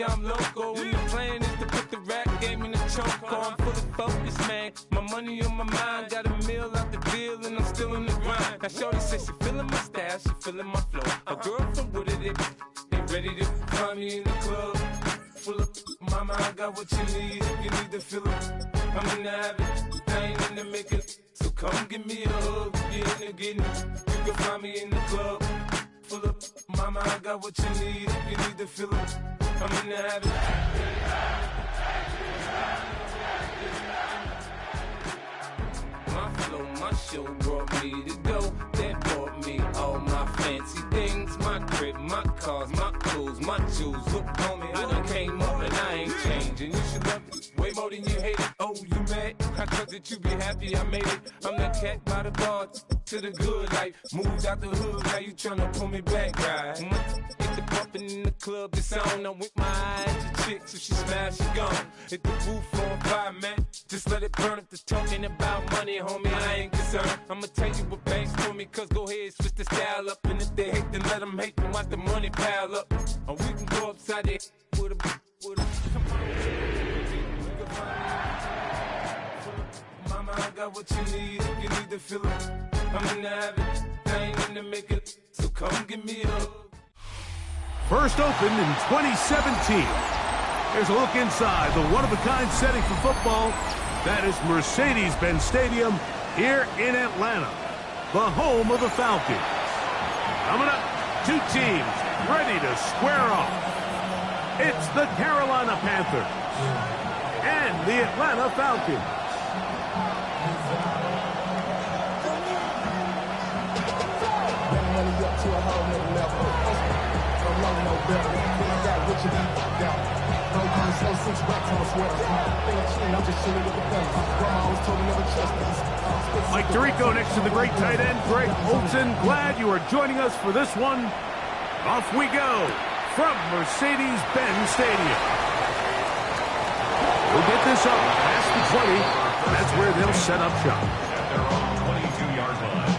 baby, I'm loco. And the plan is to put the rap game in the choke. I'm full of focus, man. My money on my mind. Got a meal out the deal, and I'm still in the grind. Now, shorty says she feeling my style, she feeling my flow. A girl from Wooded, they ready to find me in the club. Full of mama, I got what you need. If you need to feel it, I'm in the habit. I ain't in the making. So come give me a hug. If you're in the getting, you can find me in the club. Full of mama, I got what you need. If you need to feel it, I'm in the habit. My flow, my show brought me to go. That brought me all my fancy things. My crib, my cars, my clothes, my jewels. Look, homie, I done came up and I ain't changing. You should love it way more than you hate it. Oh, you mad? I thought that you be happy I made it. I'm that cat by the bar to the good life. Moved out the hood, now you tryna pull me back, right? Hit the bumpin' in the club, it's on. I'm with my eyes to chicks, if she smash, she gone. Hit the roof on fire, man. Just let it burn. If the talking about money, homie, I ain't concerned. I'ma tell you what banks for me, cause go ahead, switch the style up. And if they hate, then let them hate, then watch the money pile up. Or we can go upside there with a come on. Mama, I got what you need, if you need to feel it. I'm in the habit, I ain't in the make it. So come give me a hug. First opened in 2017. Here's a look inside the one-of-a-kind setting for football. That is Mercedes-Benz Stadium here in Atlanta, the home of the Falcons. Coming up, two teams ready to square off. It's the Carolina Panthers and the Atlanta Falcons. Mike Tirico next to the great tight end, Greg Olsen. Glad you are joining us for this one. Off we go from Mercedes-Benz Stadium. We'll get this up past the 20. That's where they'll set up shop. At their own 22-yard line.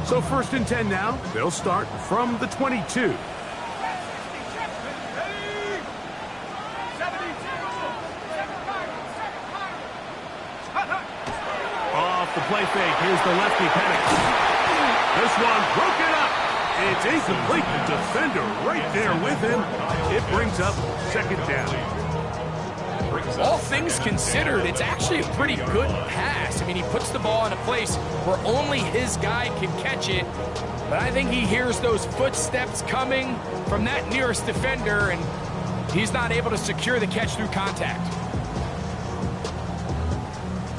So first and 10 now. They'll start from the 22. Off the play fake. Here's the lefty Penix. This one broken up. It's incomplete. The defender right there with him. It brings up second down. All things considered, it's actually a pretty good pass. I mean, he puts the ball in a place where only his guy can catch it. But I think he hears those footsteps coming from that nearest defender, and he's not able to secure the catch through contact.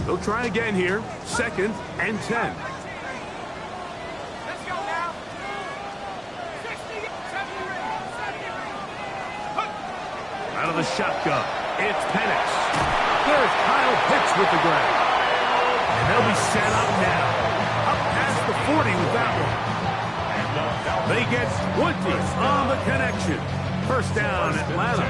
They'll try again here. Second and 10. Let's go now. 60, 70, Out of the shotgun, it's Penix. There's Kyle Pitts with the grab. And they'll be set up now. Up past the 40 with that one. They get 20 on the connection. First down, Atlanta.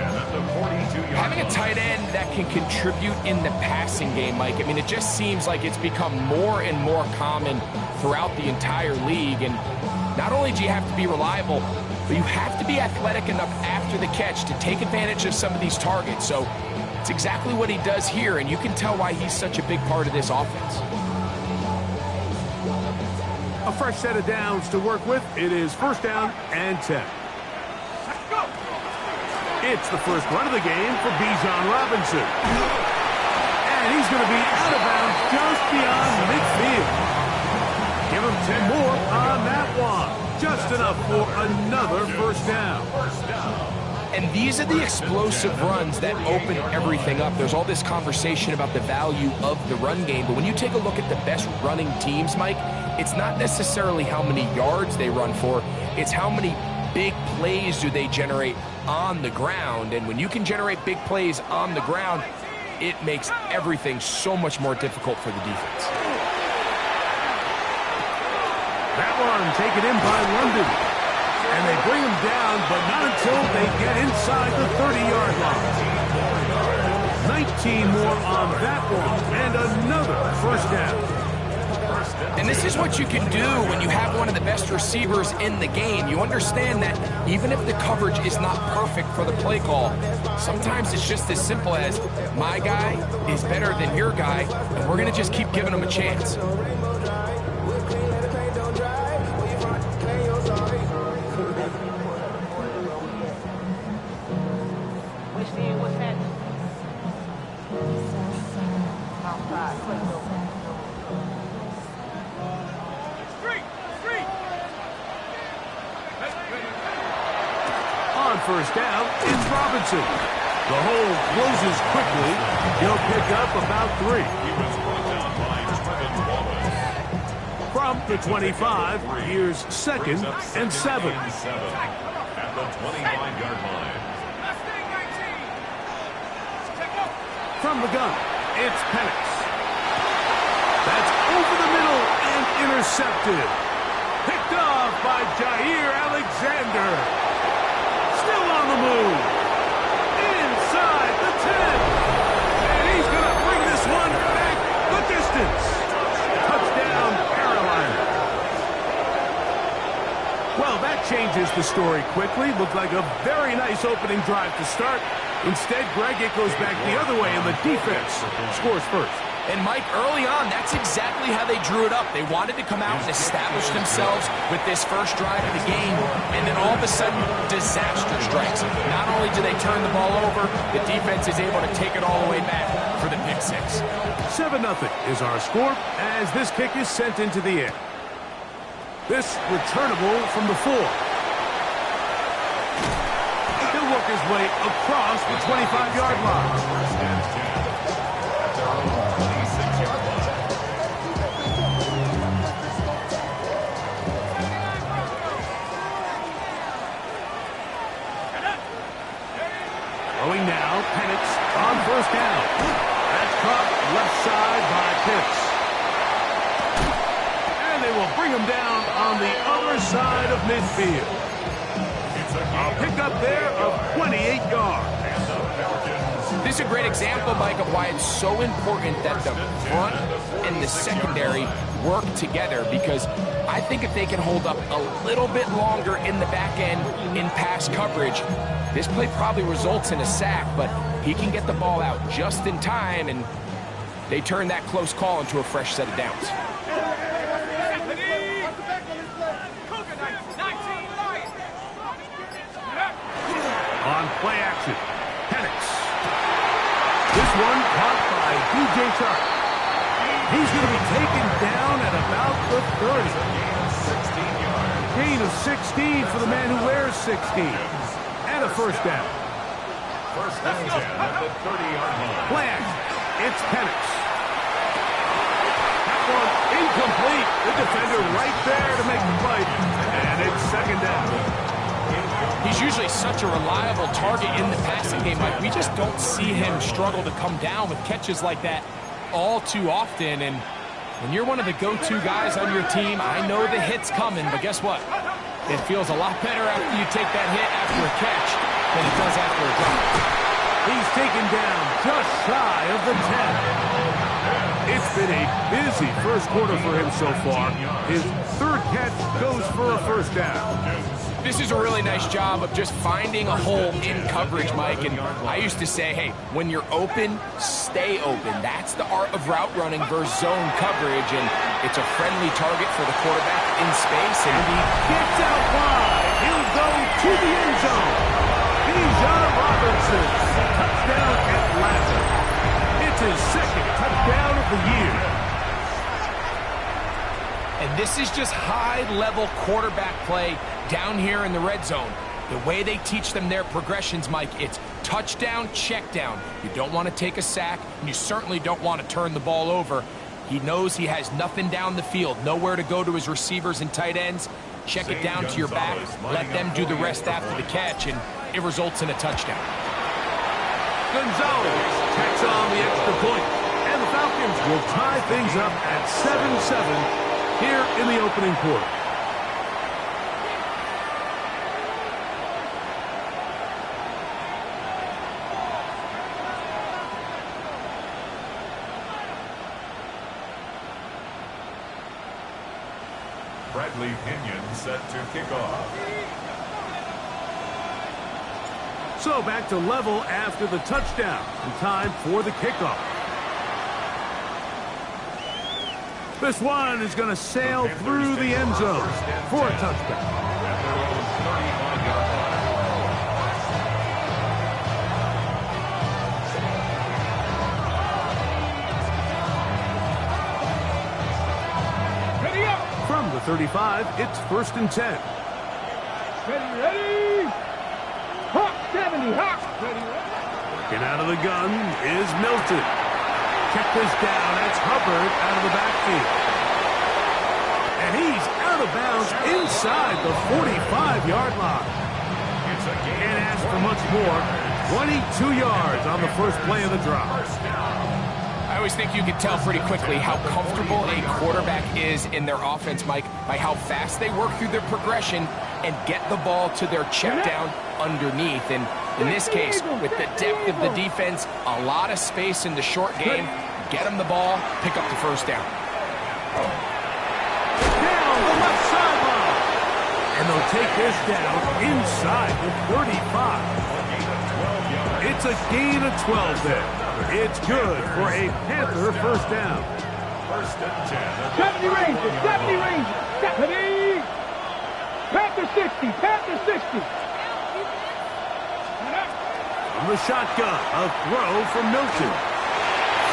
Having a tight end that can contribute in the passing game, Mike, I mean, it just seems like it's become more and more common throughout the entire league. And not only do you have to be reliable, but you have to be athletic enough after the catch to take advantage of some of these targets. So it's exactly what he does here, and you can tell why he's such a big part of this offense. A fresh set of downs to work with. It is first down and 10. It's the first run of the game for Bijan Robinson. And he's going to be out of bounds just beyond midfield. Give him 10 more on that one. Just enough for another first down. And these are the explosive runs that open everything up. There's all this conversation about the value of the run game, but when you take a look at the best running teams, Mike, it's not necessarily how many yards they run for, it's how many big plays do they generate on the ground. And when you can generate big plays on the ground, it makes everything so much more difficult for the defense. That one taken in by London. And they bring him down, but not until they get inside the 30-yard line. 19 more on that one, and another first down. And this is what you can do when you have one of the best receivers in the game. You understand that even if the coverage is not perfect for the play call, sometimes it's just as simple as my guy is better than your guy, and we're going to just keep giving him a chance. First down, it's Robinson. The hole closes quickly. He'll pick up about 3. From the 25, here's second and 7. At the 25-yard line. From the gun, it's Penix. That's over the middle and intercepted. Picked off by Jair Alexander. Still on the move. Inside the 10. And he's going to bring this one back the distance. Touchdown, Carolina. Well, that changes the story quickly. Looked like a very nice opening drive to start. Instead, Greg, it goes back the other way, and the defense scores first. And Mike, early on, that's exactly how they drew it up. They wanted to come out and establish themselves with this first drive of the game, and then all of a sudden, disaster strikes. Not only do they turn the ball over, the defense is able to take it all the way back for the pick six. 7-0 is our score as this kick is sent into the air. This returnable from the 4. He'll work his way across the 25-yard line. Throwing now, Penix on first down. That's caught left side by Pitts. And they will bring him down on the other side of midfield. A pickup there of 28 yards. This is a great example, Mike, of why it's so important that the front and the secondary work together, because I think if they can hold up a little bit longer in the back end in pass coverage, this play probably results in a sack, but he can get the ball out just in time, and they turn that close call into a fresh set of downs. On play action, Penix. This one caught by DJ Chark. He's going to be taken down at about the 30. Gain of 16 for the man who wears 16. And a first down. First down at the 30-yard line. Play action. It's Penix. That one incomplete. The defender right there to make the play. And it's second down. He's usually such a reliable target in the passing game, Mike. We just don't see him struggle to come down with catches like that all too often. And when you're one of the go-to guys on your team, I know the hit's coming, but guess what? It feels a lot better after you take that hit after a catch. than it does after a drop. He's taken down just shy of the 10. It's been a busy first quarter for him so far. His third catch goes for a first down. This is a really nice job of just finding a hole in coverage, Mike. And I used to say, hey, when you're open, stay open. That's the art of route running versus zone coverage. And it's a friendly target for the quarterback in space. And he gets out wide. He'll go to the end zone. Bijan Robinson, touchdown Atlanta. It's his second touchdown of the year. And this is just high-level quarterback play down here in the red zone. The way they teach them their progressions, Mike, it's touchdown, check down. You don't want to take a sack, and you certainly don't want to turn the ball over. He knows he has nothing down the field, nowhere to go to his receivers and tight ends. Check it down to your back, let them do the rest after the catch, and it results in a touchdown. Gonzalez tacks on the extra point, and the Falcons will tie things up at 7-7 here in the opening quarter. Bradley Pinion set to kick off. So back to level after the touchdown, and time for the kickoff. This one is going to sail through the end zone for a touchdown. Ready up. From the 35, it's 1st and 10. Ready. Hawk 70. Hawk. Ready. Working out of the gun is Milton. Check this down. That's Hubbard out of the backfield. And he's out of bounds inside the 45-yard line. Can't ask for much more. 22 yards on the first play of the drive. I always think you can tell pretty quickly how comfortable a quarterback is in their offense, Mike, by how fast they work through their progression and get the ball to their check down underneath. And in this case, with the depth of the defense, a lot of space in the short game, get them the ball, pick up the first down. Down the left sideline. And they'll take this down inside the 35. It's a gain of 12 there. It's good for a Panther first down. 1st and 10. 70 Rangers. 70 Rangers. 70. Panther 60. Panther 60. From the shotgun, a throw from Milton.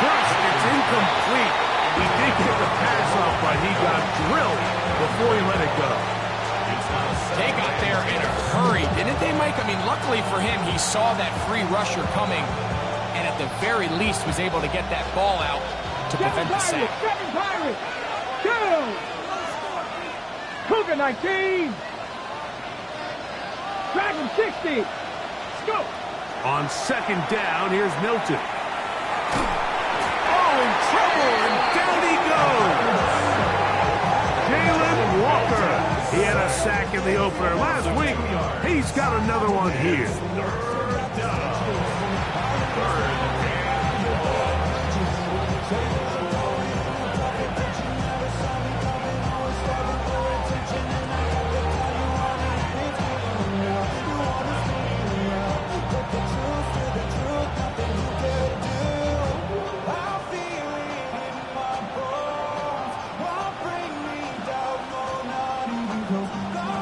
First, it's incomplete. He did get the pass off, but he got drilled before he let it go. They got there in a hurry, didn't they, Mike? I mean, luckily for him, he saw that free rusher coming, and at the very least was able to get that ball out to prevent the sack. 7 Pirates. 2. Cougar 19. Dragon 60. Let's go. On 2nd down, here's Milton. Oh, in trouble, and down he goes. Jalen Walker. He had a sack in the opener last week. He's got another one here.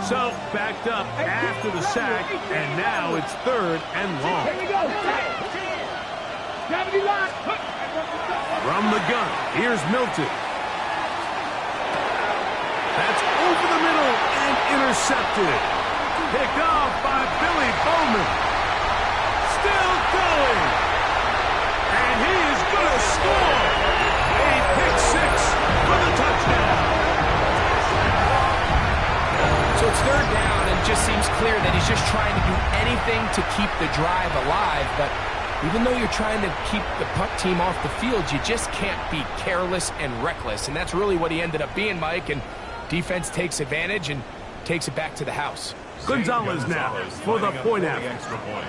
So, backed up after the sack, and now it's 3rd and long. Here we go. Gravity lock. From the gun, here's Milton. That's over the middle and intercepted. Picked off by Billy Bowman. Still going. And he is going to score. A pick 6 for the touchdown. So it's 3rd down, and it just seems clear that he's just trying to do anything to keep the drive alive. But even though you're trying to keep the puck team off the field, you just can't be careless and reckless. And that's really what he ended up being, Mike. And defense takes advantage and takes it back to the house. Gonzalez now for the point after. Extra point.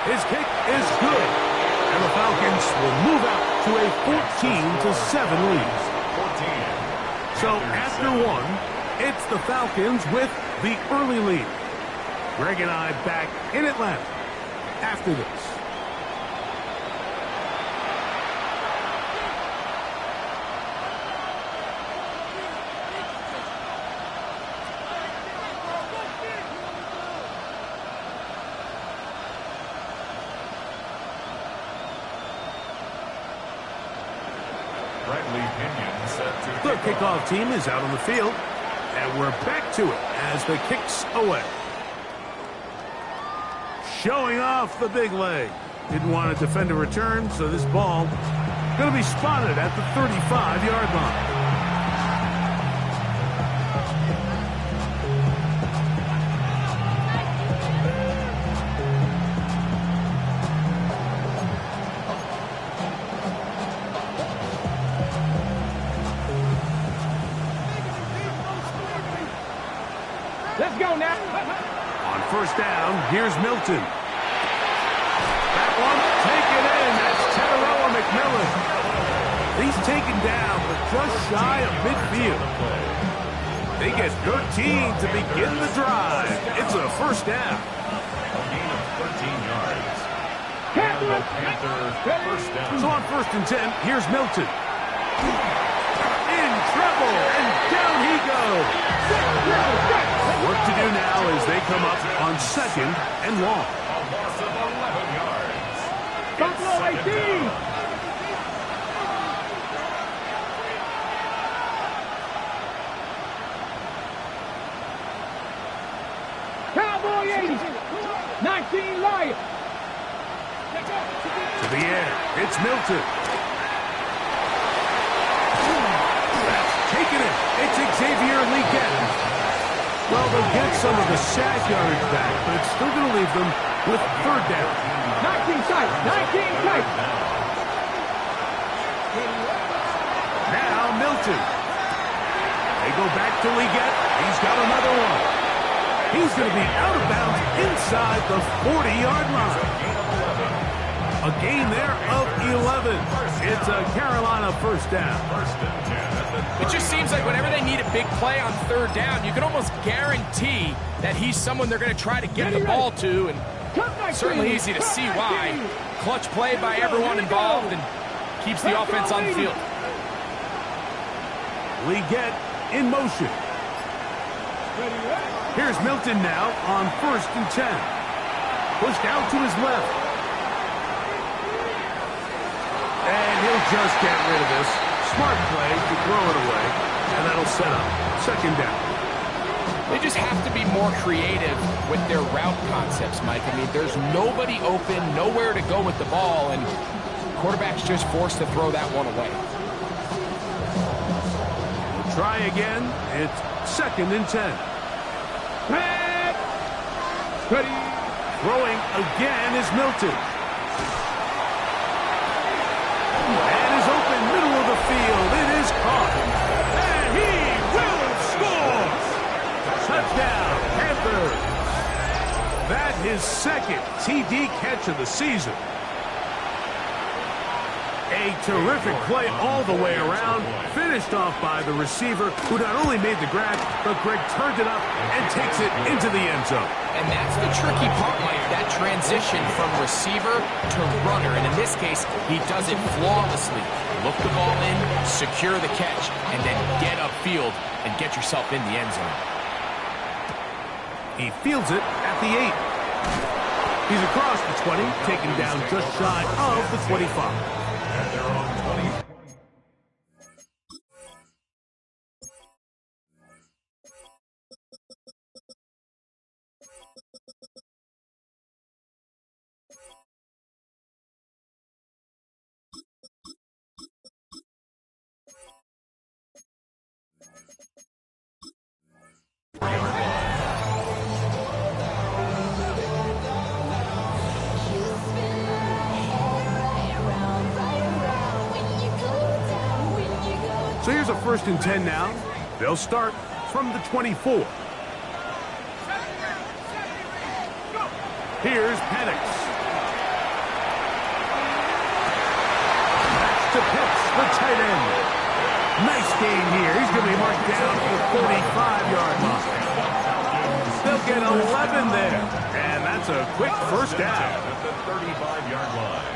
His kick is good. And the Falcons will move out to a 14-7 lead. 14. So after one, it's the Falcons with the early lead. Greg and I back in Atlanta after this. The kickoff team is out on the field, and we're back to it as the kick's away. Showing off the big leg. Didn't want to defend a return, so this ball going to be spotted at the 35-yard line. Let's go now. On first down, here's Milton. That one taken in. That's Teteroa McMillan. He's taken down, but just shy of midfield. They get 13 to begin the drive. It's a first down. A gain of 13 yards. And the Panthers first down. So on first and 10, here's Milton. In trouble, and down he goes. Work to do now as they come up on second and long. A loss of 11 yards. Buffalo 18. Cowboy 80. 19 Lions. To the air, it's Milton. That's taken it. It's Xavier Leggett. Well, they'll get some of the sack yardage back, but it's still going to leave them with third down. 19 tight. 19 tight. Now Milton. They go back to Leggett. He's got another one. He's going to be out of bounds inside the 40-yard line. A gain there of 11. It's a Carolina first down. It just seems like whenever they need a big play on third down, you can almost guarantee that he's someone they're going to try to get the ball to, and certainly easy to see why. Clutch play by everyone involved and keeps the offense on the field. Leggett in motion. Here's Milton now on first and 10. Pushed out to his left. And he'll just get rid of this. Smart play to throw it away. And that'll set up second down. They just have to be more creative with their route concepts, Mike. I mean, there's nobody open, nowhere to go with the ball, and quarterback's just forced to throw that one away. We'll try again. It's second and 10. Ready. Throwing again is Milton. And is open middle of the field. It is caught. And he will score. Touchdown, Panthers. That his second TD catch of the season. A terrific play all the way around. Finished off by the receiver, who not only made the grab, but Greg turned it up and takes it into the end zone. And that's the tricky part, Mike, that transition from receiver to runner. And in this case, he does it flawlessly. Look the ball in, secure the catch, and then get upfield and get yourself in the end zone. He fields it at the 8. He's across the 20, taken down just shy of the 25. And they're on 20. So here's a first and 10 now. They'll start from the 24. Here's Penix. That's to Pitts, the tight end. Nice game here. He's going to be marked down to the 45-yard line. They'll get 11 there. And that's a quick first down. At the 35-yard line.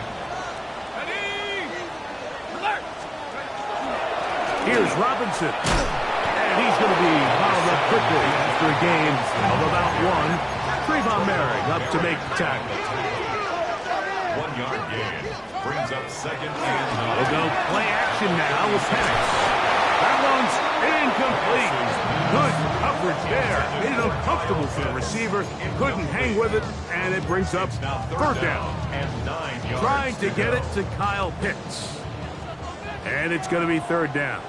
Here's Robinson. And he's going to be fouled up quickly after a gain of about one. Trayvon Merrick up to make the tackle. 1 yard gain. Brings up second and 9. We'll go play action now with Penix. That one's incomplete. Good coverage there. Made it uncomfortable for the receiver. Couldn't hang with it, and it brings up third down. And 9 yards. Trying to get it to Kyle Pitts. And it's going to be third down.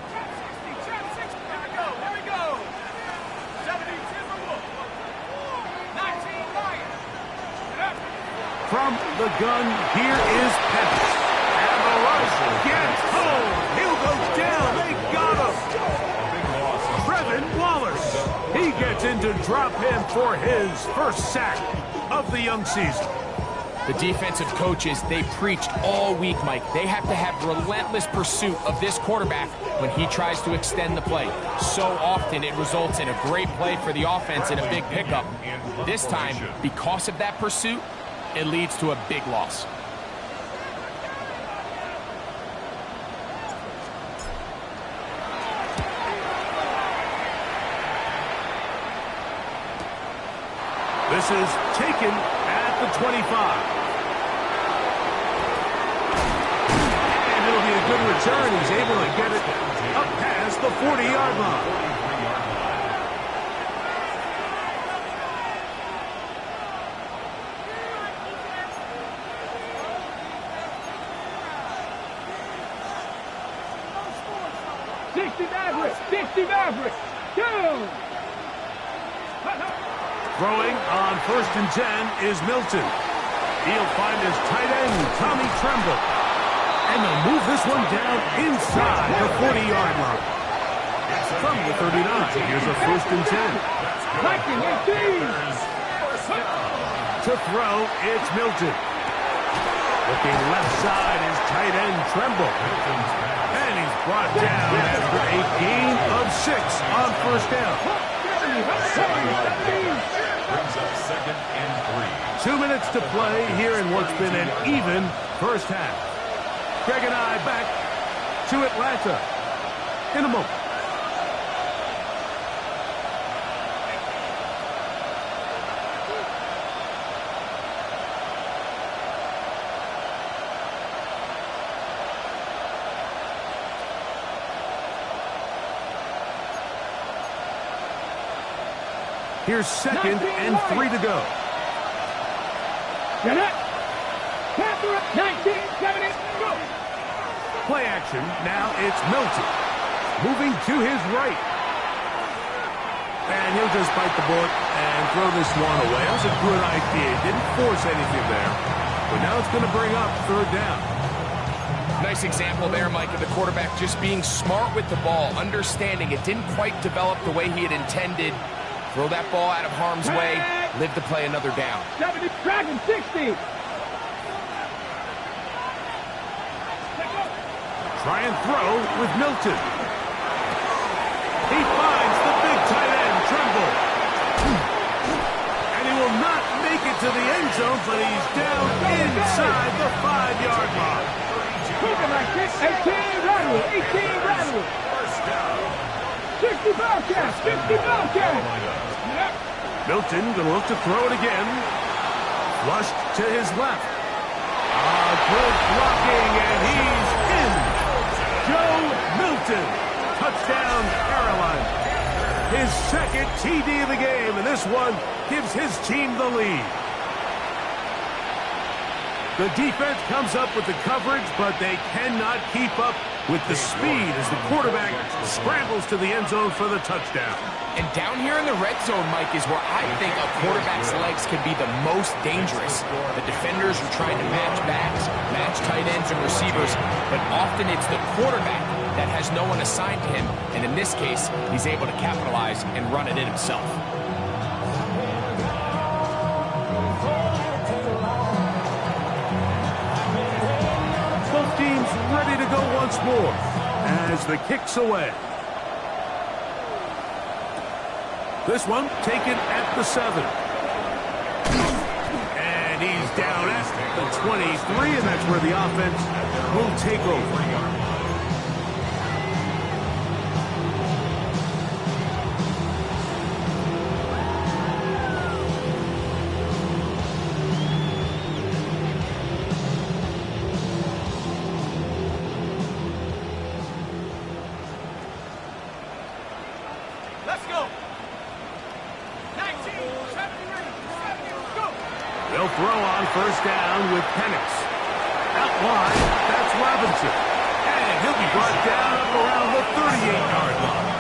From the gun, here is Penix. And the rush gets home. He'll go down. They got him. Trevin Wallace. He gets into drop him for his first sack of the young season. The defensive coaches, they preached all week, Mike. They have to have relentless pursuit of this quarterback when he tries to extend the play. So often it results in a great play for the offense and a big pickup. This time, because of that pursuit, it leads to a big loss. This is taken at the 25. And it'll be a good return. He's able to get it up past the 40-yard line. Maverick, down! Throwing on 1st and 10 is Milton. He'll find his tight end, Tommy Tremble. And they'll move this one down inside the 40-yard line. From the 39, here's a 1st and 10. Viking 18! To throw, it's Milton. Looking left side is tight end Tremble. And he's brought down after a gain of 6 on 1st down. Brings up second and 3. 2 minutes to play here in what's been an even first half. Greg and I back to Atlanta in a moment. Here's 2nd and 3 to go. Get it. 19, 70, go. Play action. Now it's Milton. Moving to his right. And he'll just bite the bullet and throw this one away. That was a good idea. Didn't force anything there. But now it's going to bring up third down. Nice example there, Mike, of the quarterback just being smart with the ball, understanding it didn't quite develop the way he had intended. Throw that ball out of harm's way, live to play another down. 70, Dragon 60. Try and throw with Milton. He finds the big tight end, Tremble. And he will not make it to the end zone, but he's down inside the 5-yard line. Moving like this. 18 rattle. 18 rattle. 60 Bobcats. 60 Bobcats. Milton gonna look to throw it again. Flushed to his left. Good blocking, and he's in. Joe Milton. Touchdown, Carolina. His 2nd TD of the game, and this one gives his team the lead. The defense comes up with the coverage, but they cannot keep up with the speed as the quarterback scrambles to the end zone for the touchdown. And down here in the red zone, Mike, is where I think a quarterback's legs can be the most dangerous. The defenders are trying to match backs, match tight ends and receivers, but often it's the quarterback that has no one assigned to him, and in this case, he's able to capitalize and run it in himself. Both teams ready to go once more as the kick's away. This one taken at the 7. And he's down at the 23, and that's where the offense will take over. Let's go. They'll throw on first down with Penix. Out wide, that's Robinson. And he'll be brought down up around the 38-yard line.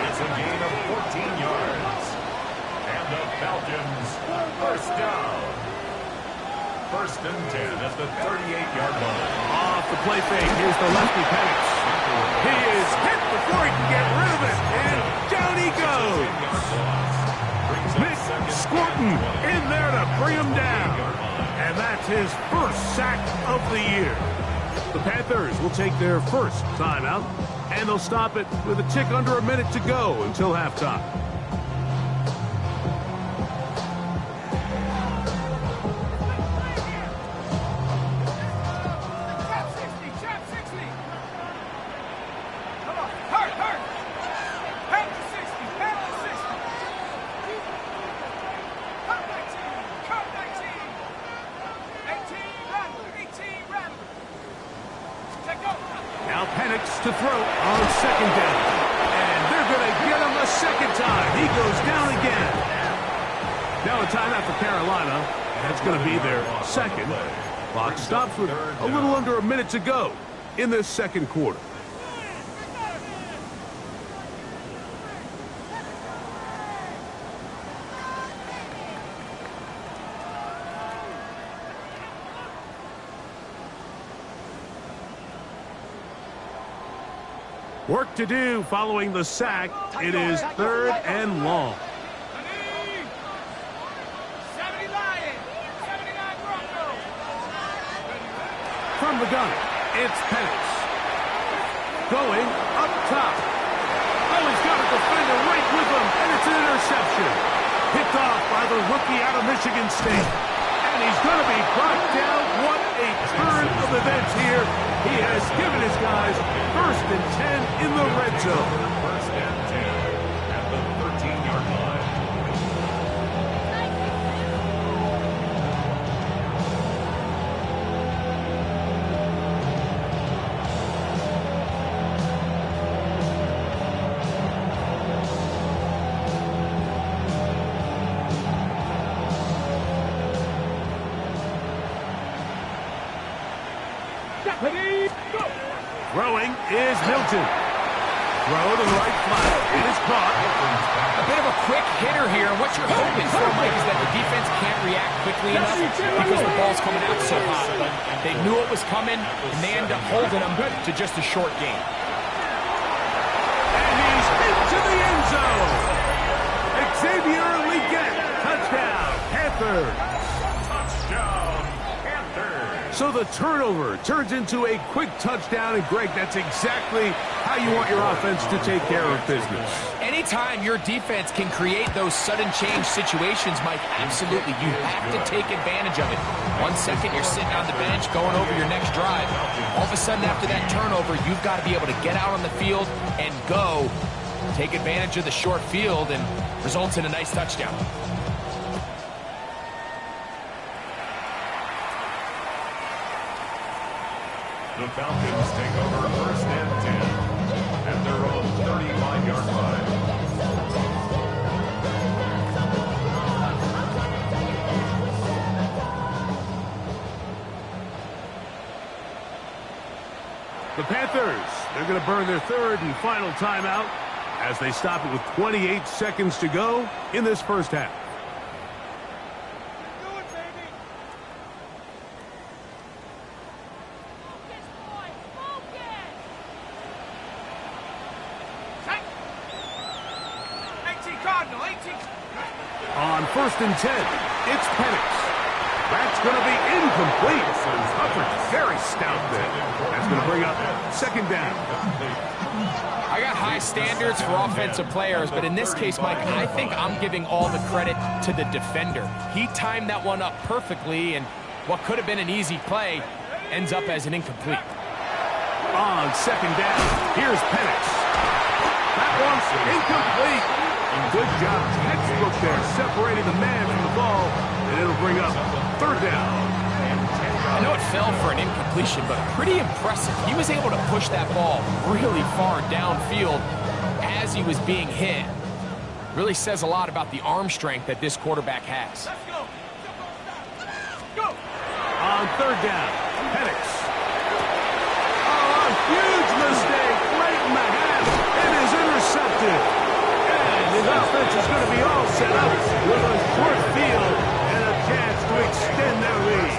It's a gain of 14 yards. And the Falcons, first down. First and 10 at the 38-yard line. Off the play fake, here's the lefty Penix. He is hit before he can get rid of it, and down he goes. Nick Scorton in there to bring him down. And that's his first sack of the year. The Panthers will take their first timeout, and they'll stop it with a tick under a minute to go until halftime. Now Penix to throw on second down. And they're going to get him a second time. He goes down again. Now a timeout for Carolina. That's going to be their second. Clock stops with a little under a minute to go in this second quarter. Work to do following the sack. It is third and long. 70 Lions, 79 Broncos. From the gun, it's Penix. Going up top. Oh, he's got a defender right with him, and it's an interception. Picked off by the rookie out of Michigan State. And he's going to be brought down. What a turn of events here. He has given his guys first and 10 in the red zone. First and 10 at the 13-yard line. Throwing is Milton. Throw to the right flat. It is caught. A bit of a quick hitter here. What you're hoping for, Mike, is that the defense can't react quickly enough because the ball's coming out so hot. But they knew it was coming, and they end up holding them to just a short gain. And he's into the end zone. Xavier Legette. Touchdown, Panthers. Touchdown, Panthers. So the turnover turns into a quick touchdown, and Greg, that's exactly how you want your offense to take care of business. Anytime your defense can create those sudden change situations, Mike, absolutely, you have to take advantage of it. 1 second, you're sitting on the bench, going over your next drive. All of a sudden, after that turnover, you've got to be able to get out on the field and go. Take advantage of the short field, and results in a nice touchdown. The Falcons take over first and 10 at their own 35-yard line. The Panthers, they're going to burn their third and final timeout as they stop it with 28 seconds to go in this first half. On 1st and 10, it's Penix. That's going to be incomplete. Coverage very stout there. That's going to bring up 2nd down. I got high standards for offensive players, but in this case, Mike, I think I'm giving all the credit to the defender. He timed that one up perfectly, and what could have been an easy play ends up as an incomplete. On 2nd down, here's Penix. That one's incomplete. Good job, textbook there, separating the man from the ball, and it'll bring up 3rd down. I know it fell for an incompletion, but pretty impressive. He was able to push that ball really far downfield as he was being hit. Really says a lot about the arm strength that this quarterback has. Let's go. Go. On 3rd down, Penix. Oh, a huge mistake right in the half. It is intercepted. His offense is going to be all set up with a short field and a chance to extend their lead.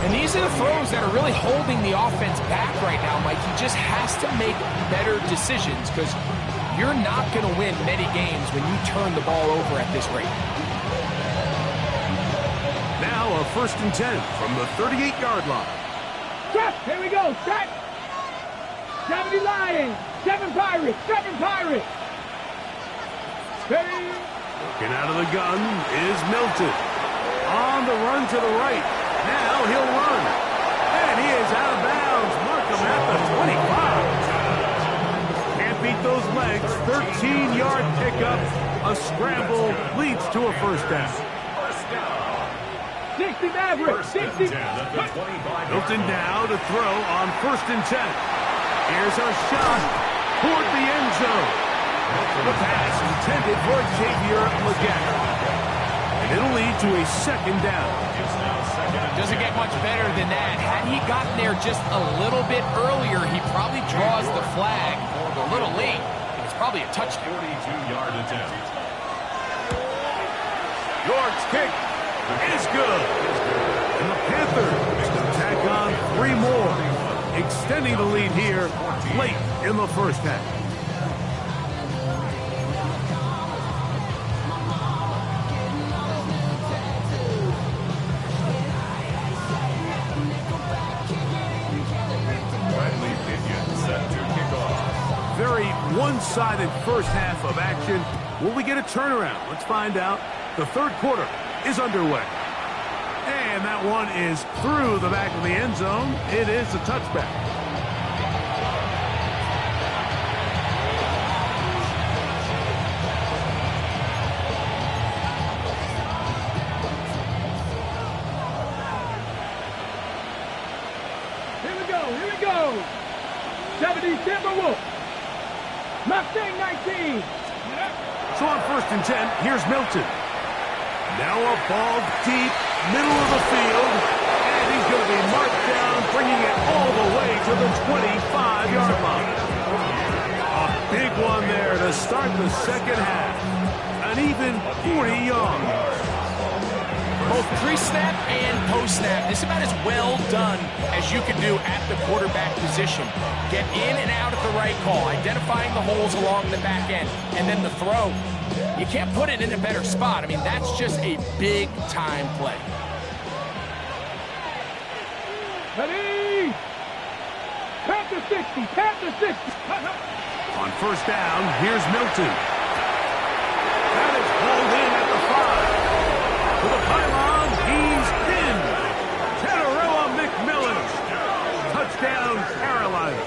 And these are the throws that are really holding the offense back right now, Mike. He just has to make better decisions because you're not going to win many games when you turn the ball over at this rate. Now a 1st and 10 from the 38-yard line. Set. Here we go. Set. 70 Lions. 7 Pirates. 7 Pirates. Ready? Looking out of the gun is Milton. On the run to the right. Now he'll run. And he is out of bounds. Mark him at the 25. Can't beat those legs. 13-yard pickup. A scramble leads to a 1st down. 60 average. 60. Milton now to throw on 1st and 10. Here's a shot toward the end zone. The pass intended for Xavier Legette. And it'll lead to a 2nd down. Doesn't get much better than that. Had he gotten there just a little bit earlier, he probably draws the flag a little late. It's probably a touchdown. 42-yard attempt. York's kick is good. And the Panthers can tack on 3 more, extending the lead here late in the first half. Very one-sided first half of action. Will we get a turnaround? Let's find out. The 3rd quarter is underway. And that one is through the back of the end zone. It is a touchback. Here we go. Here we go. 70 Timberwolves. Mustang 19. So on 1st and 10, here's Milton. Now a ball deep, middle of the field, and he's going to be marked down, bringing it all the way to the 25-yard line. A big one there to start the 2nd half. An even 40 yards. Both pre-snap and post-snap, this is about as well done as you can do at the quarterback position. Get in and out at the right call, identifying the holes along the back end, and then the throw. You can't put it in a better spot. I mean, that's just a big-time play. Ready? Panther 60. Panther 60. On 1st down, here's Milton. That is pulled in at the 5. To the pylon, he's in. Teteroa McMillan. Touchdown, Carolina.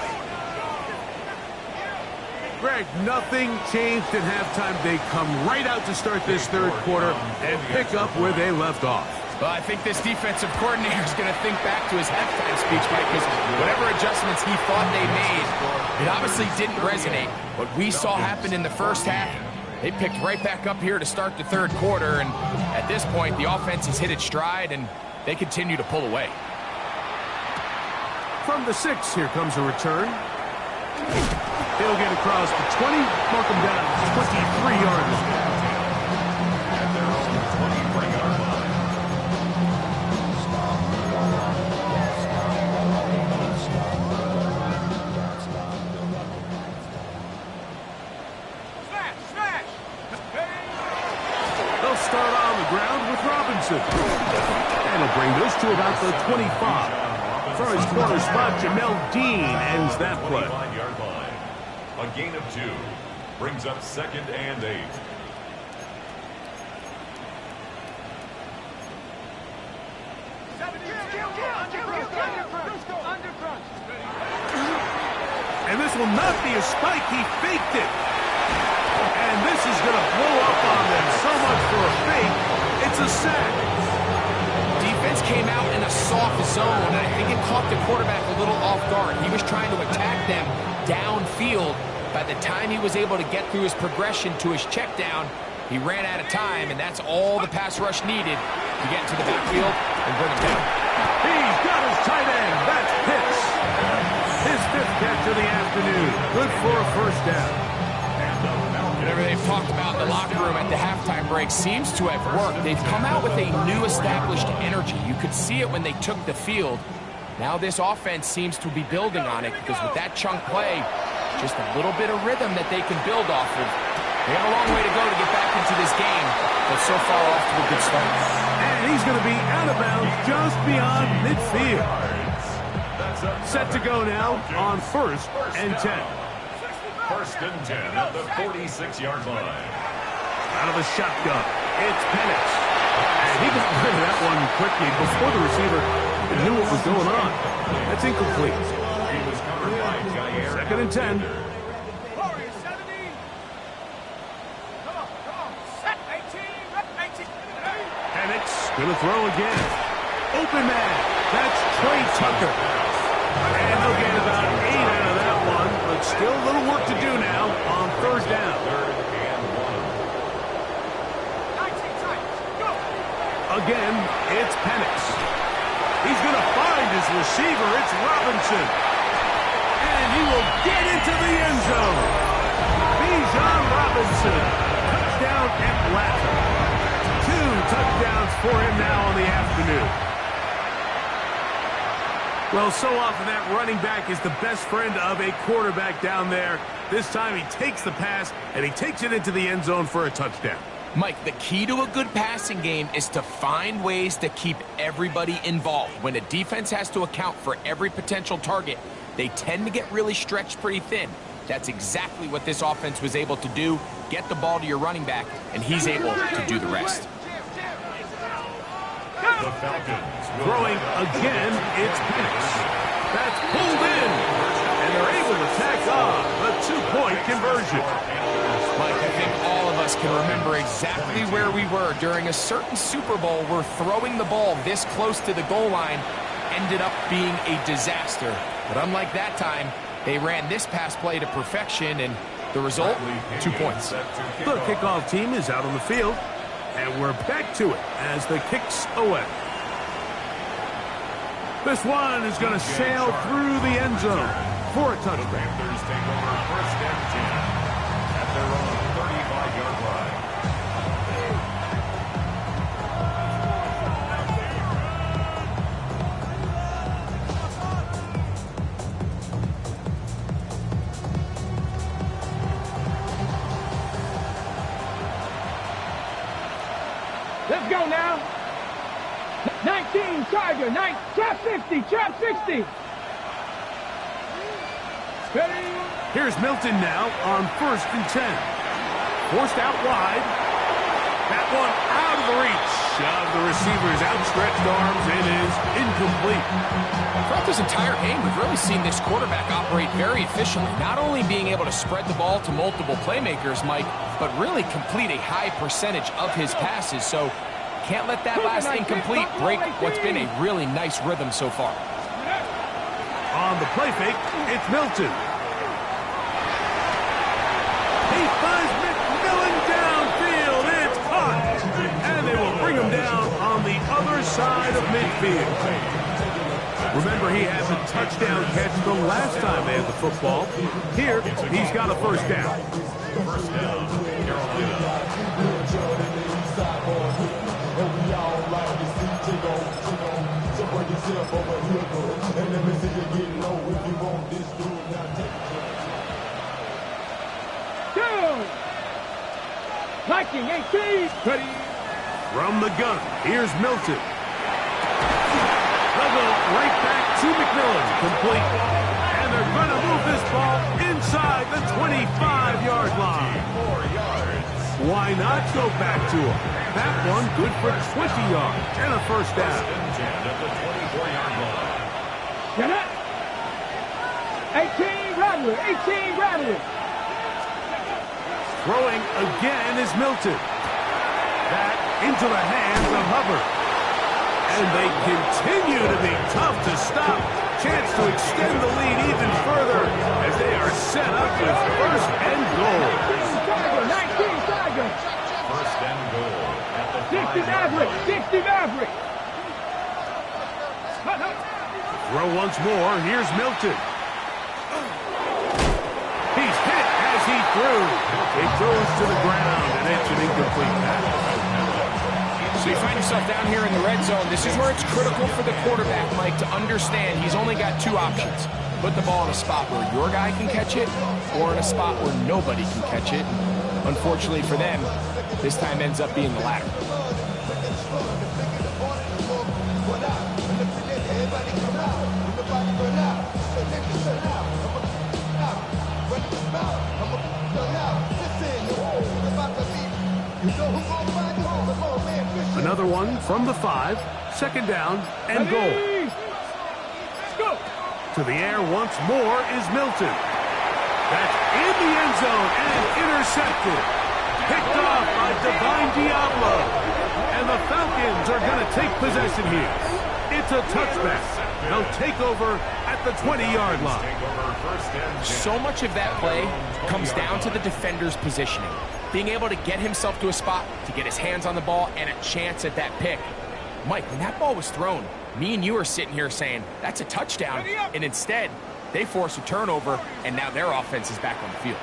Greg, nothing changed at halftime. They come right out to start this 3rd quarter and pick up where they left off. Well, I think this defensive coordinator is going to think back to his halftime speech, Mike, because whatever adjustments he thought they made, it obviously didn't resonate. What we saw happen in the first half, they picked right back up here to start the 3rd quarter, and at this point, the offense has hit its stride, and they continue to pull away. From the 6, here comes a return. He'll get across the 20, mark him down 23 yards. At their own 23-yard line. They'll start on the ground with Robinson. And he'll bring this to about the 25. For his corner spot, Jamel Dean ends that play. 25-yard line. A gain of 2 brings up 2nd and 8. And this will not be a spike. He faked it. And this is going to blow up on them. So much for a fake. It's a sack. Defense came out in a soft zone, and I think it caught the quarterback a little off guard. He was trying to attack them downfield. By the time he was able to get through his progression to his check down, he ran out of time, and that's all the pass rush needed to get into the backfield and bring him down. He's got his tight end. That's Pitts. His 5th catch of the afternoon. Good for a first down. Whatever they've talked about in the locker room at the halftime break seems to have worked. They've come out with a new established energy. You could see it when they took the field. Now this offense seems to be building on it because with that chunk play, just a little bit of rhythm that they can build off of. They have a long way to go to get back into this game, but so far off to a good start. And he's going to be out of bounds just beyond midfield. Set to go now on 1st and 10. 1st and 10 at the 46-yard line. Out of the shotgun, it's Penix. And he got rid of that one quickly before the receiver knew what was going on. That's incomplete. He was covered by Jair. 2nd and 10. Penix going to throw again. Open man. That's Trey Tucker. And they'll get about 8 out of that one, but still a little work to do now on 3rd down. 3rd and 1. Again, it's Penix. He's going to find his receiver. It's Robinson. And he will get into the end zone. Bijan Robinson. Touchdown Atlanta. 2 touchdowns for him now on the afternoon. Well, so often that running back is the best friend of a quarterback down there. This time he takes the pass, and he takes it into the end zone for a touchdown. Mike, the key to a good passing game is to find ways to keep everybody involved. When a defense has to account for every potential target, they tend to get really stretched pretty thin. That's exactly what this offense was able to do. Get the ball to your running back, and he's able to do the rest. The Falcons throwing again, it's Penix. That's pulled in, and they're able to tack on a 2-point conversion. Mike, I think all of us can remember exactly where we were during a certain Super Bowl where throwing the ball this close to the goal line ended up being a disaster. But unlike that time, they ran this pass play to perfection, and the result, 2 points. The kickoff team is out on the field, and we're back to it as the kick's away. This one is going to sail through the end zone for a touchdown. The Panthers take over 1st and 10 at their own 35-yard line. Let's go now. 19, Charger, trap 60, trap 60. Ready? Here's Milton now on 1st and 10. Forced out wide. That one out of the reach of the receiver's outstretched arms. It is incomplete. Throughout this entire game, we've really seen this quarterback operate very efficiently, not only being able to spread the ball to multiple playmakers, Mike, but really complete a high percentage of his passes. So can't let that last incomplete break what's been a really nice rhythm so far. On the play fake, it's Milton. He finds McMillan downfield. It's caught. And they will bring him down on the other side of midfield. Remember, he had the touchdown catch the last time they had the football. Here, he's got a first down. First down, Carolina. Liking 18. Ready. From the gun, here's Milton. They'll go right back to McMillan, complete. And they're going to move this ball inside the 25-yard line. 4 yards. Why not go back to him? That one good for 20 yards and a first down. First and 10 at the 24-yard line. Get up. 18 Bradley. 18 Bradley. Throwing again is Milton. That into the hands of Hubbard. And they continue to be tough to stop. Chance to extend the lead even further as they are set up with first and goal. 19 Tiger. First and goal at the 60 Maverick. 60 Maverick. Throw once more. Here's Milton. He's hit as he threw. He throws to the ground, and it's an incomplete pass. So you find yourself down here in the red zone. This is where it's critical for the quarterback, Mike, to understand he's only got two options. Put the ball in a spot where your guy can catch it, or in a spot where nobody can catch it. Unfortunately for them, this time ends up being the latter. Another one from the 5. Second down and goal. Go. To the air once more is Milton. That's in the end zone and intercepted. Picked off by Divine Diablo. And the Falcons are going to take possession here. It's a touchback. They'll take over at the 20-yard line. So much of that play comes down to the defender's positioning. Being able to get himself to a spot, to get his hands on the ball, and a chance at that pick. Mike, when that ball was thrown, me and you are sitting here saying, that's a touchdown. And instead, they force a turnover, and now their offense is back on the field.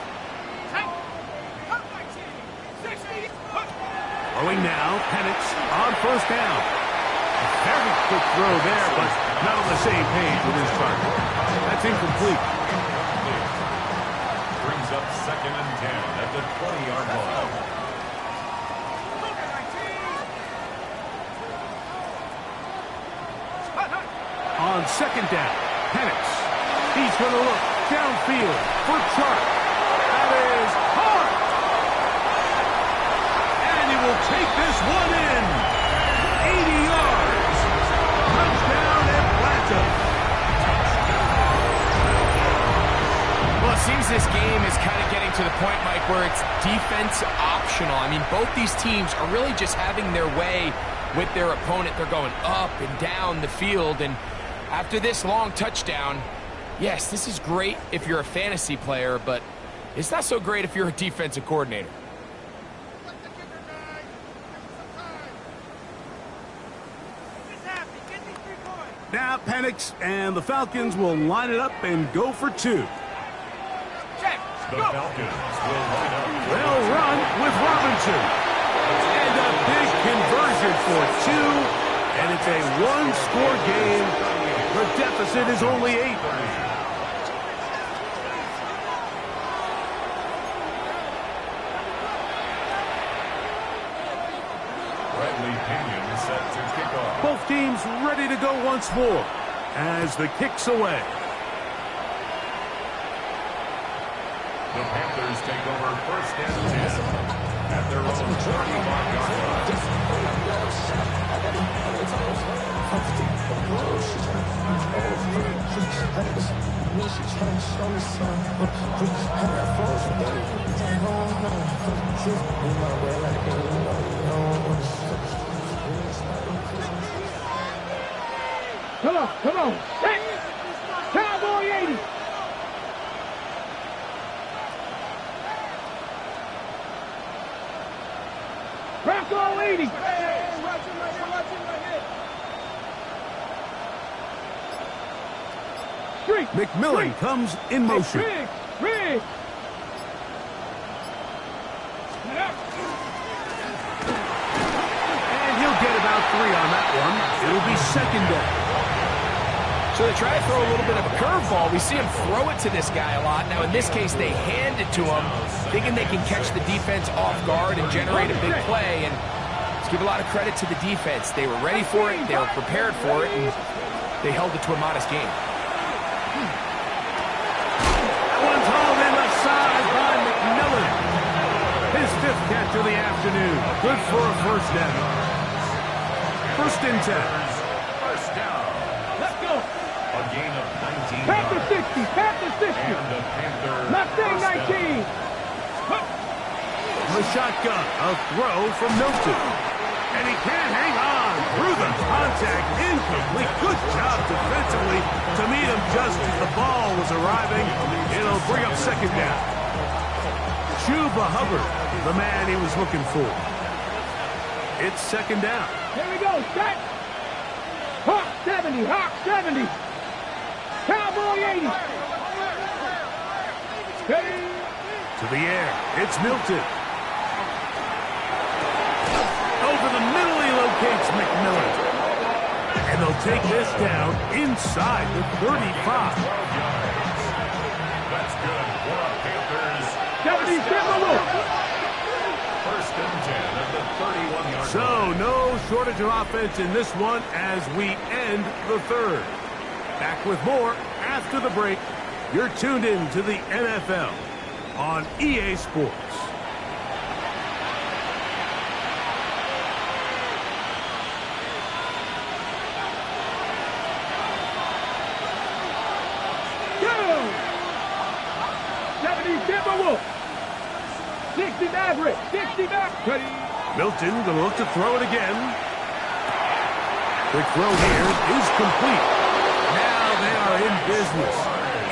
Throwing now, Penix on first down. A very quick throw there, but not on the same page with his target. That's incomplete. Brings up second and 10 at the 20-yard line. On second down, Penix. He's going to look downfield for Chark. That is hard. And he will take this one in. 80 yards. Touchdown Atlanta. Well, it seems this game is kind of getting to the point, Mike, where it's defense optional. I mean, both these teams are really just having their way with their opponent. They're going up and down the field, and after this long touchdown, yes, this is great if you're a fantasy player, but it's not so great if you're a defensive coordinator. Now Penix and the Falcons will line it up and go for 2. The Falcons will line up. They'll run with Robinson. And a big conversion for 2. And it's a one-score game. The deficit is only 8. Bradley Pinion set to kick off. Both teams ready to go once more as the kick's away. The Panthers take over first and 10 at their own 35-yard Come on, come on. Set. Cowboy 80. Bronco 80. McMillan comes in motion. Rig. And he'll get about 3 on that one. It'll be second down. So they try to throw a little bit of a curveball. We see him throw it to this guy a lot. Now, in this case, they hand it to him, thinking they can catch the defense off guard and generate a big play. And let's give a lot of credit to the defense. They were ready for it. They were prepared for it. And they held it to a modest game. That one's hauled in left side by McMillan. His 5th catch of the afternoon. Good for a first down. First and 10. First down. Let's go. A gain of 19 Panther yards. 60. Panther 60. And the Panthers. Mustang 19. The shotgun. A throw from Milton. And he can't hang on. Through the contact. Incomplete. Good job defensively to meet him just as the ball was arriving. It'll bring up second down. Chuba Hubbard, the man he was looking for. It's second down. Here we go. Set. Hawk 70. Hawk 70. Cowboy 80. Ready. To the air. It's Milton. Over the middle he locates McMillan. And they'll take this down inside the 35. That's good for a Panthers. 70. Timberwolf. First and 10 at the 31-yard So no shortage of offense in this one as we end the third. Back with more after the break. You're tuned in to the NFL on EA Sports. Go. 70 Timberwolf. 60 Maverick. 60 Maverick. Ready. Milton going to look to throw it again. Quick throw here is complete. Now they are in business.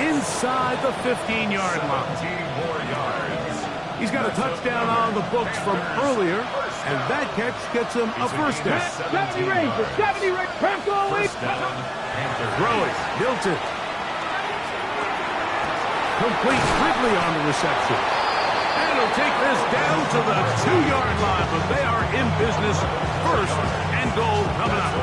Inside the 15-yard line. 14 more yards. He's got a touchdown on the books from earlier, and that catch gets him a first down. 70 Rangers. 70 Rangers. Panther First down, Panthers. Throwing, Milton. Complete Ridley on the reception. And he'll take this down to the 2-yard line, but they are in business. First and goal coming up.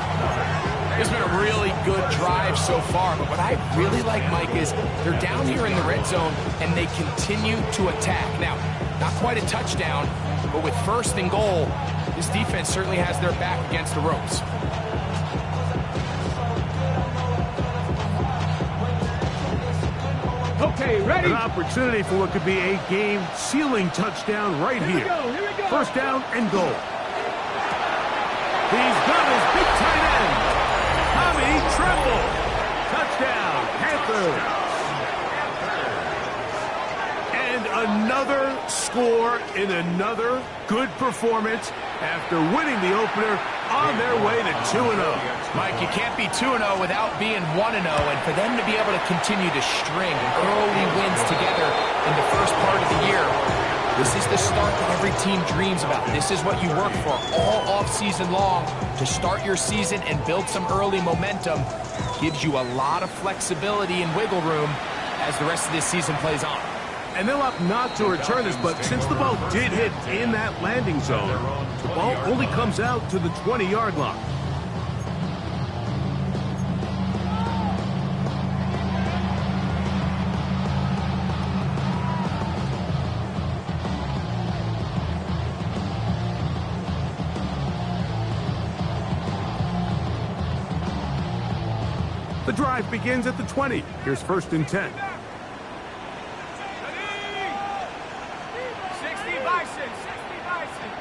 It's been a really good drive so far, but what I really like, Mike, is they're down here in the red zone, and they continue to attack. Now, not quite a touchdown, but with first and goal, this defense certainly has their back against the ropes. Okay, ready. An opportunity for what could be a game-sealing touchdown right here. Here we go. First down and goal. He's got his big tight end, Tommy Tremble. Touchdown, Panthers. And another score in another good performance after winning the opener on their way to 2-0. Mike, you can't be 2-0 without being 1-0, and for them to be able to continue to string early wins together in the first part of the year, this is the start that every team dreams about. This is what you work for all off-season long to start your season and build some early momentum. Gives you a lot of flexibility and wiggle room as the rest of this season plays on. And they'll opt not to return this, but since the ball did hit in that landing zone, the ball only comes out to the 20-yard line. The drive begins at the 20. Here's first and 10. 60 Bison. 60 Bison.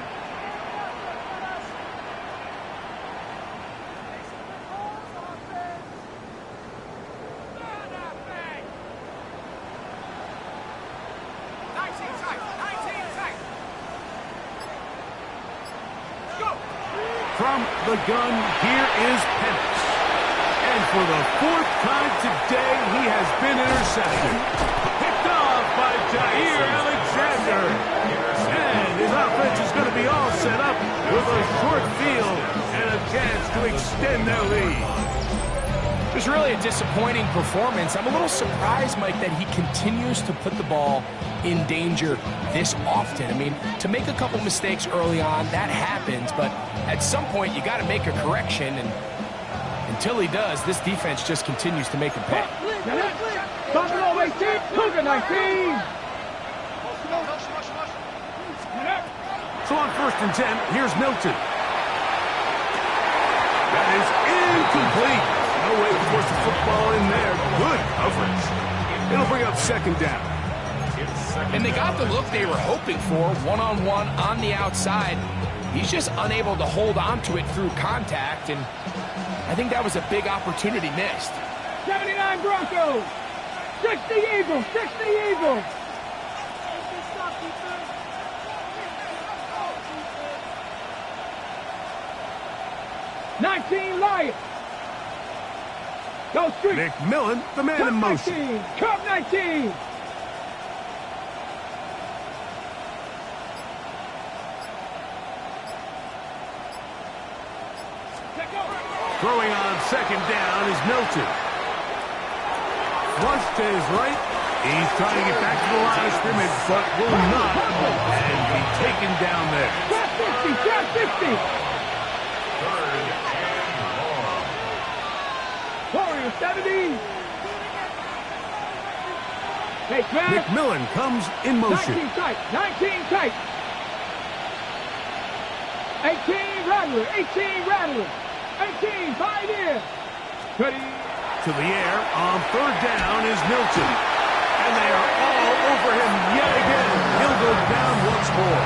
From the gun, here is Penix. And for the 4th time today, he has been intercepted. Picked off by Jair Alexander. And his offense is going to be all set up with a short field and a chance to extend their lead. Just really a disappointing performance. I'm a little surprised, Mike, that he continues to put the ball in danger this often. I mean, to make a couple mistakes early on, that happens, but at some point you got to make a correction, and until he does, this defense just continues to make him pay. Stop it all, 18, Cougar 19. So on 1st and 10, here's Milton. That is incomplete. No way to force the football in there. Good coverage. It'll bring up 2nd down. And they got the look they were hoping for, one-on-one on the outside. He's just unable to hold on to it through contact, and I think that was a big opportunity missed. 79 Broncos, 60 Eagles, 60 Eagles. $19 Lions. Go street. McMillan, the man in motion. 19. Cup 19. Throwing on 2nd down is Milton. Flush to his right. He's trying to get back to the line of scrimmage, but will not. And be taken down there. Trap 50, trap 50. 3rd and long. Warrior 70. Hey, Trav. McMillan comes in motion. 19 tight, 19 tight. 18 Rattler, 18 Rattler. 18, 5 in. Ready. To the air on 3rd down is Milton. And they are all over him yet again. He'll go down once more.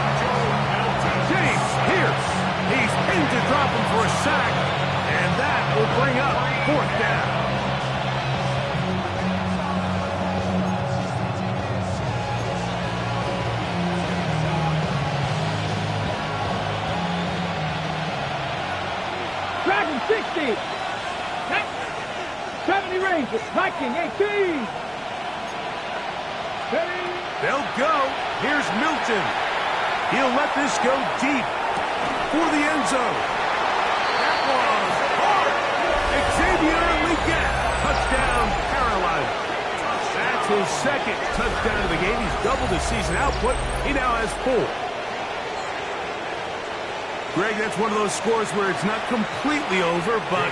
James Pierce. He's pinned to drop him for a sack. And that will bring up 4th down. Dragon 60. 70 Rangers. Viking 18. Ready. They'll go. Here's Milton. He'll let this go deep for the end zone. That was hard. Xavier Leggett. Touchdown, Carolina. That's his 2nd touchdown of the game. He's doubled his season output. He now has 4. Greg, that's one of those scores where it's not completely over, but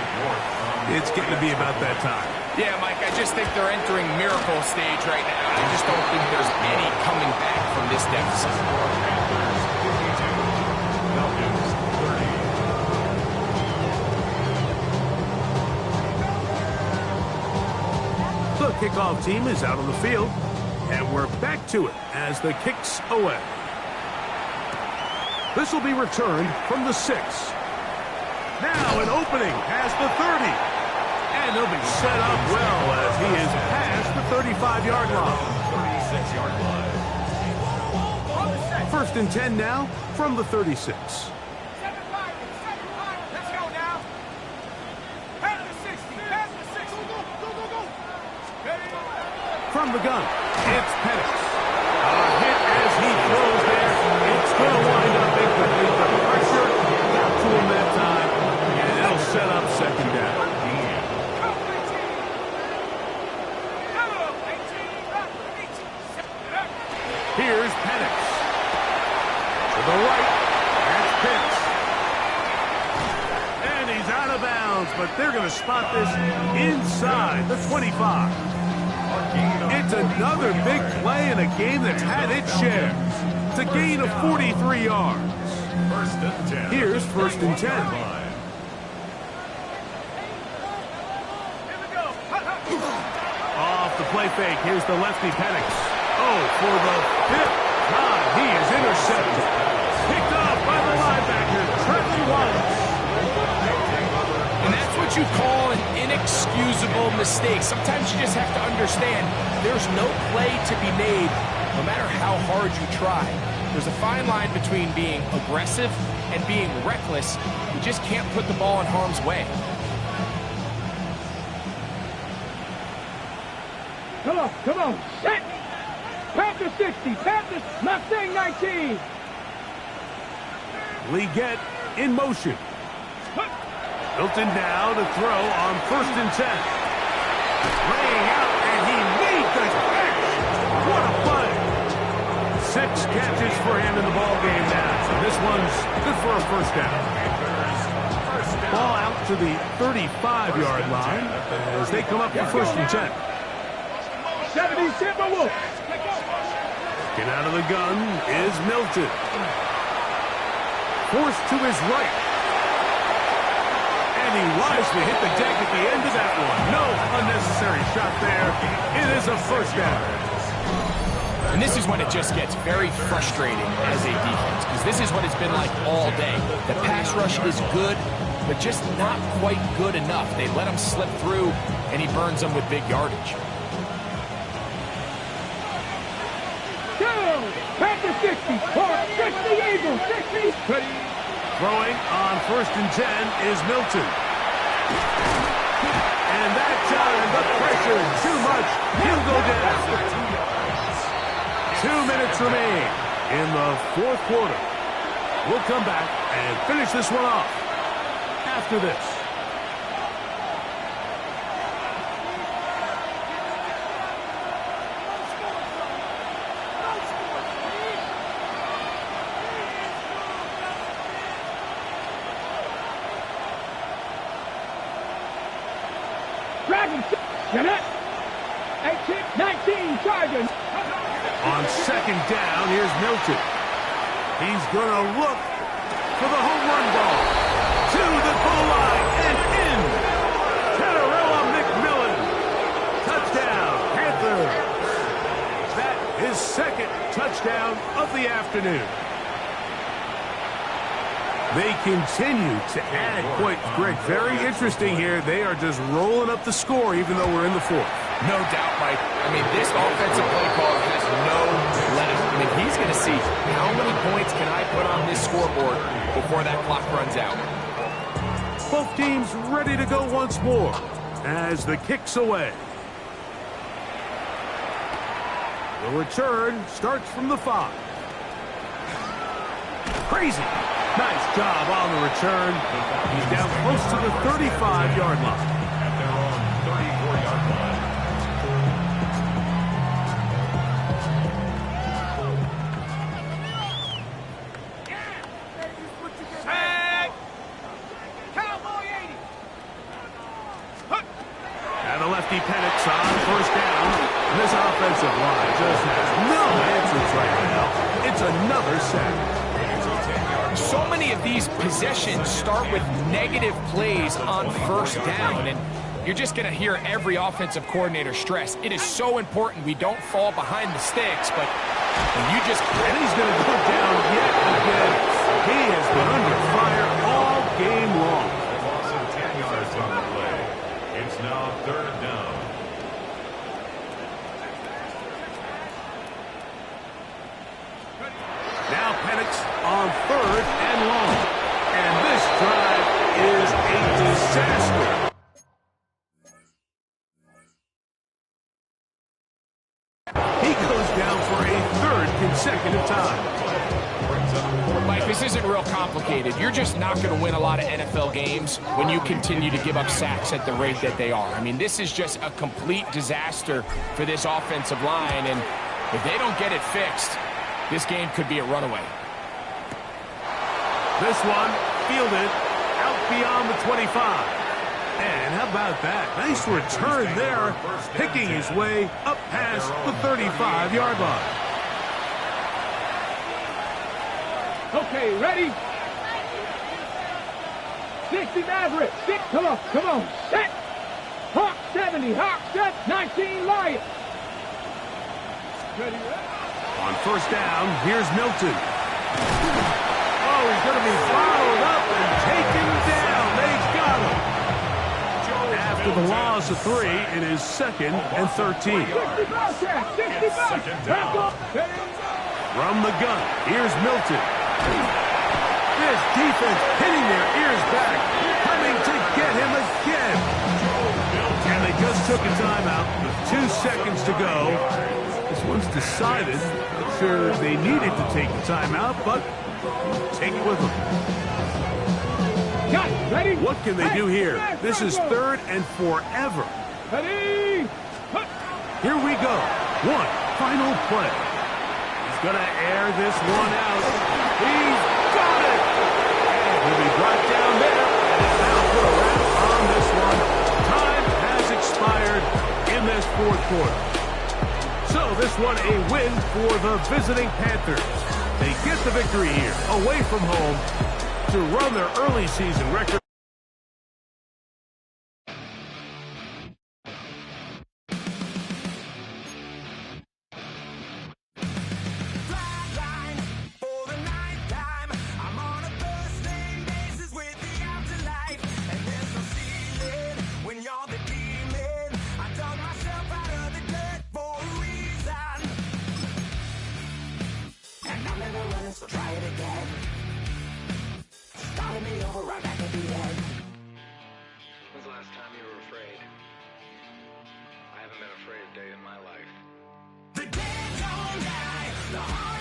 it's getting to be about that time. Yeah, Mike, I just think they're entering miracle stage right now. I just don't think there's any coming back from this deficit. The kickoff team is out on the field, and we're back to it as the kick's away. This will be returned from the 6. Now an opening past the 30. And he'll be set up well as he is past the 35-yard line. 36-yard line. 1st and 10 now from the 36. Let's go now. Pass the 60. Pass the 60. Go. From the gun, it's Penix. A hit as he throws there. It's going to wind up incomplete. The pressure got to him that time, and it'll set up 2nd down. Here's Penix. To the right, that's Pitts. And he's out of bounds, but they're going to spot this inside the 25. It's another big play in a game that's had its share. It's a gain of 43 yards. 1st and 10. Here's 1st and 10. Off the play fake, here's the lefty Penix. Oh, for the 5th time, he is intercepted. Picked off by the linebacker, Trevor Wallace. And that's what you call an inexcusable mistake. Sometimes you just have to understand there's no play to be made, no matter how hard you try. There's a fine line between being aggressive and being reckless. You just can't put the ball in harm's way. Come on. Set. Panther 60. Panther Mustang 19. Leggett in motion. Milton now to throw on 1st and 10. for him in the ball game now. So this one's good for a first down. Ball out to the 35-yard line as they come up for first and 10. 70 Jimbo. Getting out of the gun is Milton. Forced to his right. And he wisely hit the deck at the end of that one. No unnecessary shot there. It is a first down. And this is when it just gets very frustrating as a defense, because this is what it's been like all day. The pass rush is good, but just not quite good enough. They let him slip through, and he burns them with big yardage. Panther 60, 60 Eagles, 60. Throwing on first and 10 is Milton. And that time, the pressure, too much. He'll go down. 2 minutes remain in the fourth quarter. We'll come back and finish this one off after this. Dragons, get it. 18, 19, Chargers. On second down, here's Milton. He's going to look for the home run ball. To the goal line and in. Catarella McMillan. Touchdown, Panthers. That is second touchdown of the afternoon. They continue to add points. Greg, very interesting here. They are just rolling up the score even though we're in the fourth. No doubt, Mike. I mean, this offensive play caller has no letting. I mean, he's going to see how many points can I put on this scoreboard before that clock runs out. Both teams ready to go once more as the kick's away. The return starts from the 5. Crazy. Nice job on the return. He's down close to the 35-yard line. At their own 34-yard line. And the lefty Penix on first down. And this offensive line just has no answers right now. It's another sack. So many of these possessions start with negative plays on first down, and you're just going to hear every offensive coordinator stress. It is so important we don't fall behind the sticks, but you just... And he's going to go down yet again. He has been under fire all game long. A loss of 10 yards on the play. It's now third down. Now Penix on third and long. And this drive is a disaster. He goes down for a third consecutive time. Mike, this isn't real complicated. You're just not going to win a lot of NFL games when you continue to give up sacks at the rate that they are. I mean, this is just a complete disaster for this offensive line, and if they don't get it fixed, this game could be a runaway. This one fielded out beyond the 25. And how about that? Nice return there, picking his way up past the 35-yard line. Okay, ready? 60 Maverick. Come on. Set. Hawk 70. Hawk set. 19 Lion. Ready? On first down, here's Milton. Oh, he's going to be followed up and taken down. They've got him. After the loss of 3, it is second and 13. 60 From the gun, here's Milton. This defense hitting their ears back, coming to get him again. And they just took a timeout with 2 seconds to go. This one's decided. Not sure they needed to take the timeout, but take it with them. Ready? What can they do here? This is third and forever. Ready? Here we go. One final play. He's Gonna air this one out. He's got it! And he'll be brought down there. And that'll put a wrap on this one. Time has expired in this fourth quarter. So this one a win for the visiting Panthers. They get the victory here, away from home, to run their early season record. So try it again. Starting me over right back at the end. When's the last time you were afraid? I haven't been afraid a day in my life. The dead don't die. The